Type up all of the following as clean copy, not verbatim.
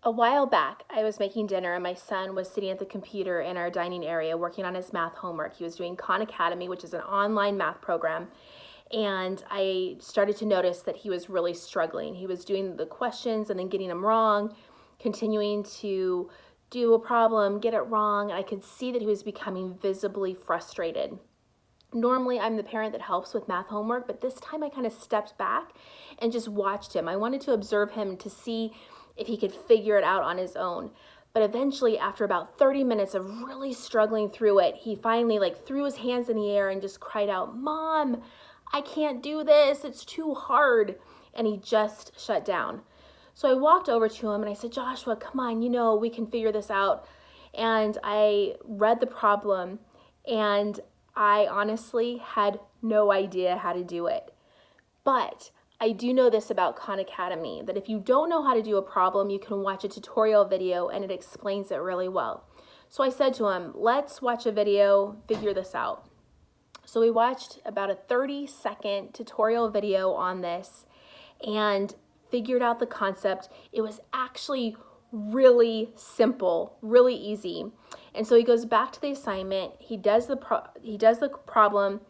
A while back, I was making dinner and my son was sitting at the computer in our dining area working on his math homework. He was doing Khan Academy, which is an online math program. And I started to notice that he was really struggling. He was doing the questions and then getting them wrong, continuing to do a problem, get it wrong. And I could see that he was becoming visibly frustrated. Normally, I'm the parent that helps with math homework, but this time I kind of stepped back and just watched him. I wanted to observe him to see if he could figure it out on his own. But eventually, after about 30 minutes of really struggling through it, he finally threw his hands in the air and just cried out, "Mom, I can't do this. It's too hard." And he just shut down. So I walked over to him and I said, "Joshua, come on, we can figure this out." And I read the problem and I honestly had no idea how to do it. But I do know this about Khan Academy, that if you don't know how to do a problem, you can watch a tutorial video and it explains it really well. So I said to him, let's watch a video, figure this out. So we watched about a 30-second tutorial video on this and figured out the concept. It was actually really simple, really easy. And so he goes back to the assignment, he does the problem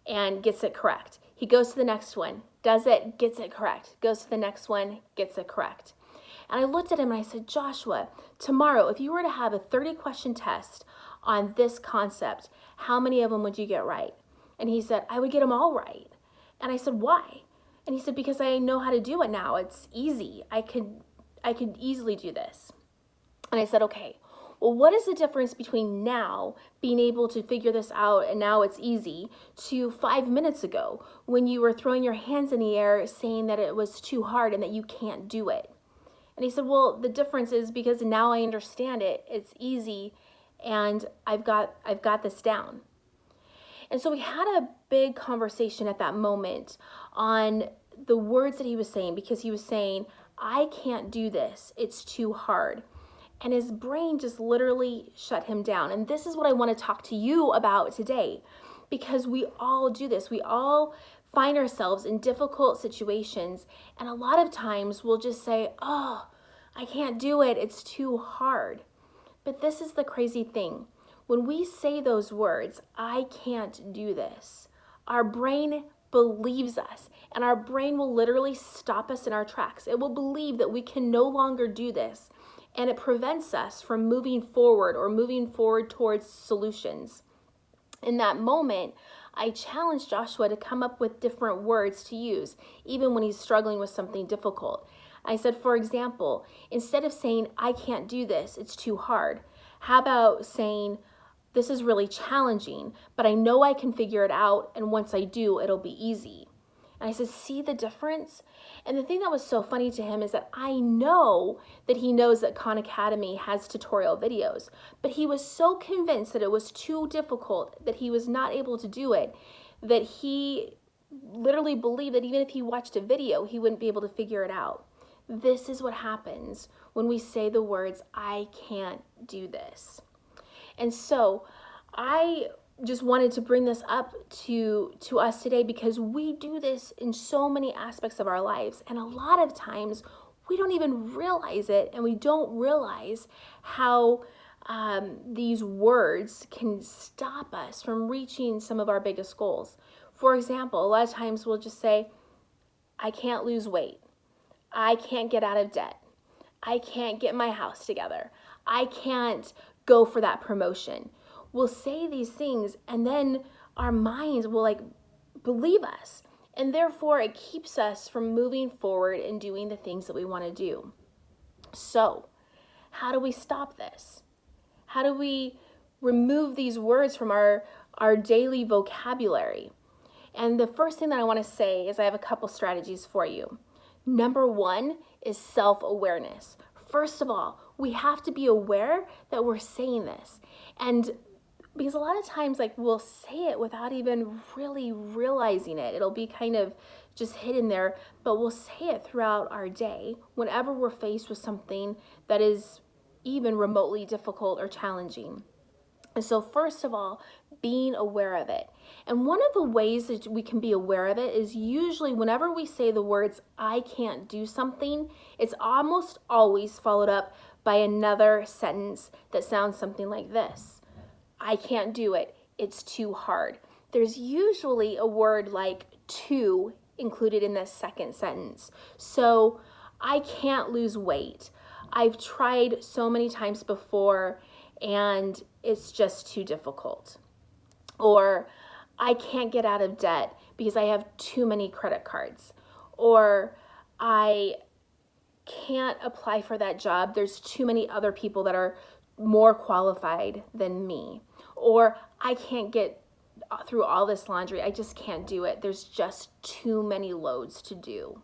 and gets it correct. He goes to the next one, does it, gets it correct. Goes to the next one, gets it correct. And I looked at him and I said, "Joshua, tomorrow, if you were to have a 30-question test on this concept, how many of them would you get right?" And he said, "I would get them all right." And I said, "Why?" And he said, "Because I know how to do it now. It's easy. I could easily do this." And I said, "Okay, well, what is the difference between now being able to figure this out and now it's easy to 5 minutes ago when you were throwing your hands in the air saying that it was too hard and that you can't do it?" And he said, "Well, the difference is because now I understand it. It's easy and I've got this down." And so we had a big conversation at that moment on the words that he was saying, because he was saying, "I can't do this. It's too hard." And his brain just literally shut him down. And this is what I want to talk to you about today, because we all do this. We all find ourselves in difficult situations. And a lot of times we'll just say, "Oh, I can't do it. It's too hard." But this is the crazy thing. When we say those words, "I can't do this," our brain believes us, and our brain will literally stop us in our tracks. It will believe that we can no longer do this, and it prevents us from moving forward or moving forward towards solutions. In that moment, I challenged Joshua to come up with different words to use, even when he's struggling with something difficult. I said, for example, instead of saying, "I can't do this, it's too hard," how about saying, "This is really challenging, but I know I can figure it out, and once I do, it'll be easy." And I said, "See the difference?" And the thing that was so funny to him is that I know that he knows that Khan Academy has tutorial videos, but he was so convinced that it was too difficult, that he was not able to do it, that he literally believed that even if he watched a video, he wouldn't be able to figure it out. This is what happens when we say the words, "I can't do this." And so I just wanted to bring this up to us today, because we do this in so many aspects of our lives. And a lot of times we don't even realize it, and we don't realize how these words can stop us from reaching some of our biggest goals. For example, a lot of times we'll just say, "I can't lose weight. I can't get out of debt. I can't get my house together. I can't go for that promotion." We'll say these things and then our minds will believe us. And therefore it keeps us from moving forward and doing the things that we want to do. So how do we stop this? How do we remove these words from our daily vocabulary? And the first thing that I want to say is I have a couple strategies for you. Number one is self-awareness. First of all, we have to be aware that we're saying this. And because a lot of times we'll say it without even really realizing it. It'll be kind of just hidden there, but we'll say it throughout our day whenever we're faced with something that is even remotely difficult or challenging. And so first of all, being aware of it. And one of the ways that we can be aware of it is usually whenever we say the words, I can't do something, it's almost always followed up by another sentence that sounds something like this. I can't do it. It's too hard. There's usually a word like to included in this second sentence. So I can't lose weight. I've tried so many times before and it's just too difficult. Or I can't get out of debt because I have too many credit cards. Or I can't apply for that job. There's too many other people that are more qualified than me. Or I can't get through all this laundry. I just can't do it. There's just too many loads to do.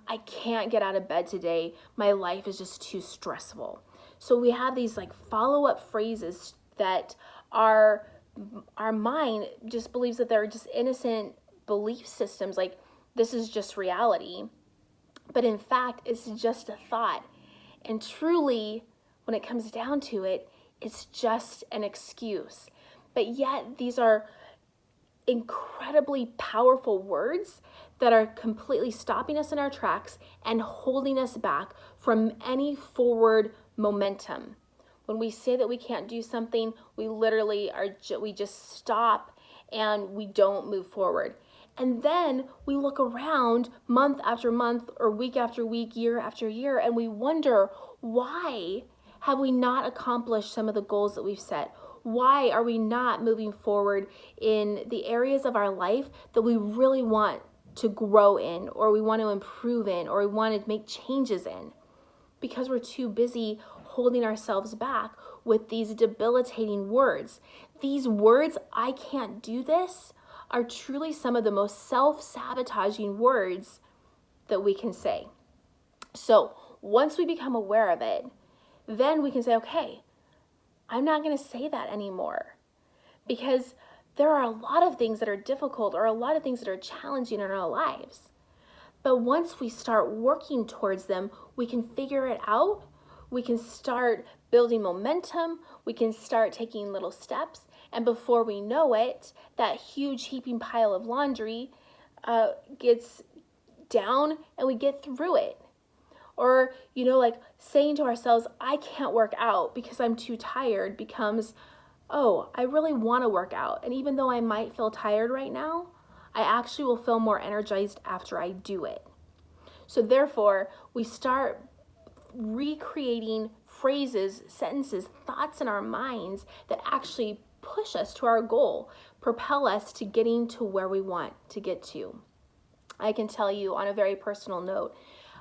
I can't get out of bed today. My life is just too stressful. So we have these like follow-up phrases that our mind just believes that they're just innocent belief systems, like this is just reality. But in fact, it's just a thought. And truly, when it comes down to it, it's just an excuse. But yet, these are incredibly powerful words that are completely stopping us in our tracks and holding us back from any forward momentum. When we say that we can't do something, we literally we just stop and we don't move forward. And then we look around month after month or week after week, year after year, and we wonder, why have we not accomplished some of the goals that we've set? Why are we not moving forward in the areas of our life that we really want to grow in, or we want to improve in, or we want to make changes in? Because we're too busy holding ourselves back with these debilitating words. These words, I can't do this, are truly some of the most self-sabotaging words that we can say. So once we become aware of it, then we can say, okay, I'm not going to say that anymore, because there are a lot of things that are difficult or a lot of things that are challenging in our lives. But once we start working towards them, we can figure it out. We can start building momentum. We can start taking little steps. And before we know it, that huge heaping pile of laundry gets down and we get through it. Or, like saying to ourselves, I can't work out because I'm too tired, becomes, oh, I really want to work out. And even though I might feel tired right now, I actually will feel more energized after I do it. So therefore, we start recreating phrases, sentences, thoughts in our minds that actually push us to our goal, propel us to getting to where we want to get to. I can tell you on a very personal note,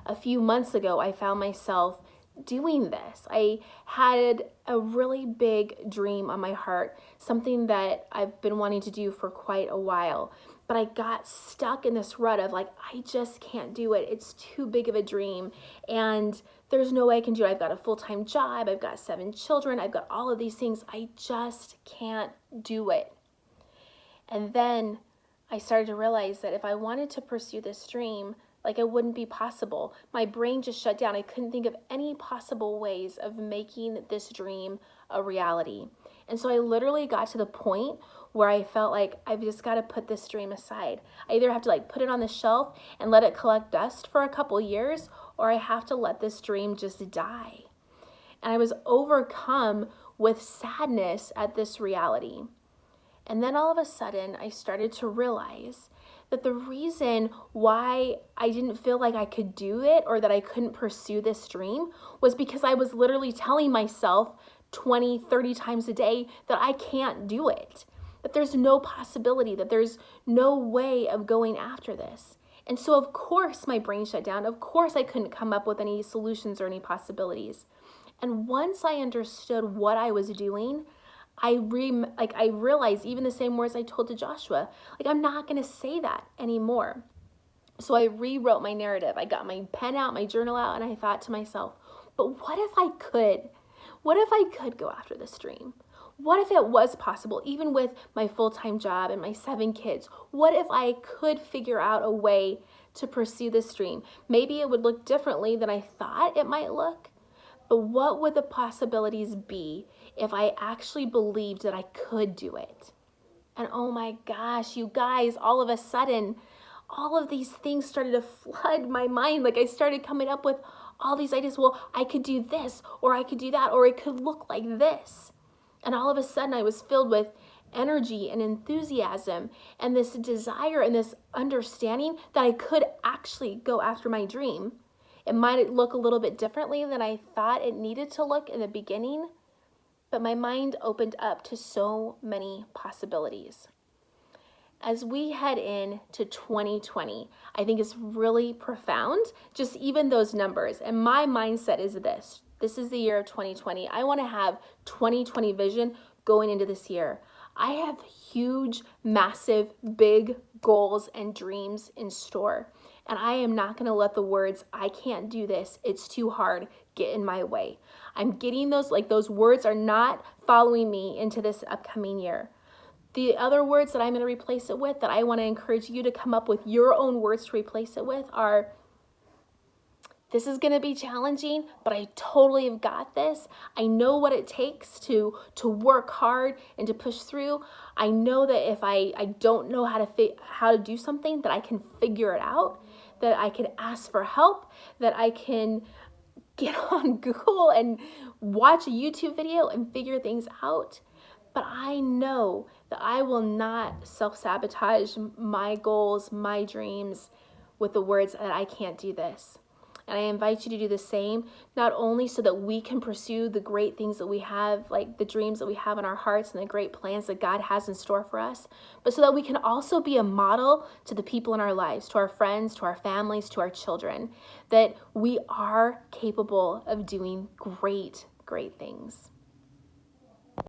a few months ago, I found myself doing this. I had a really big dream on my heart, something that I've been wanting to do for quite a while, but I got stuck in this rut of like, I just can't do it. It's too big of a dream and there's no way I can do it. I've got a full-time job. I've got 7 children. I've got all of these things. I just can't do it. And then I started to realize that if I wanted to pursue this dream, like it wouldn't be possible. My brain just shut down. I couldn't think of any possible ways of making this dream a reality. And so I literally got to the point where I felt like I've just got to put this dream aside. I either have to like put it on the shelf and let it collect dust for a couple years, or I have to let this dream just die. And I was overcome with sadness at this reality. And then all of a sudden, I started to realize that the reason why I didn't feel like I could do it or that I couldn't pursue this dream was because I was literally telling myself 20, 30 times a day that I can't do it, that there's no possibility, that there's no way of going after this. And so of course my brain shut down. Of course I couldn't come up with any solutions or any possibilities. And once I understood what I was doing, I realized even the same words I told to Joshua, like I'm not going to say that anymore. So I rewrote my narrative. I got my pen out, my journal out, and I thought to myself, but what if I could? What if I could go after this dream? What if it was possible, even with my full-time job and my 7 kids? What if I could figure out a way to pursue this dream? Maybe it would look differently than I thought it might look, But what would the possibilities be if I actually believed that I could do it? And oh my gosh, you guys, all of a sudden, all of these things started to flood my mind. Like I started coming up with all these ideas. Well, I could do this, or I could do that, or it could look like this. And all of a sudden, I was filled with energy and enthusiasm and this desire and this understanding that I could actually go after my dream. It might look a little bit differently than I thought it needed to look in the beginning, but my mind opened up to so many possibilities. As we head into 2020, I think it's really profound, just even those numbers. And my mindset is this. This is the year of 2020. I want to have 2020 vision going into this year. I have huge, massive, big goals and dreams in store. And I am not going to let the words, I can't do this, it's too hard, get in my way. I'm getting those words are not following me into this upcoming year. The other words that I'm going to replace it with, that I want to encourage you to come up with your own words to replace it with, are, this is going to be challenging, but I totally have got this. I know what it takes to work hard and to push through. I know that if I don't know how to do something, that I can figure it out, that I can ask for help, that I can get on Google and watch a YouTube video and figure things out. But I know that I will not self-sabotage my goals, my dreams with the words that I can't do this. And I invite you to do the same, not only so that we can pursue the great things that we have, like the dreams that we have in our hearts and the great plans that God has in store for us, but so that we can also be a model to the people in our lives, to our friends, to our families, to our children, that we are capable of doing great, great things.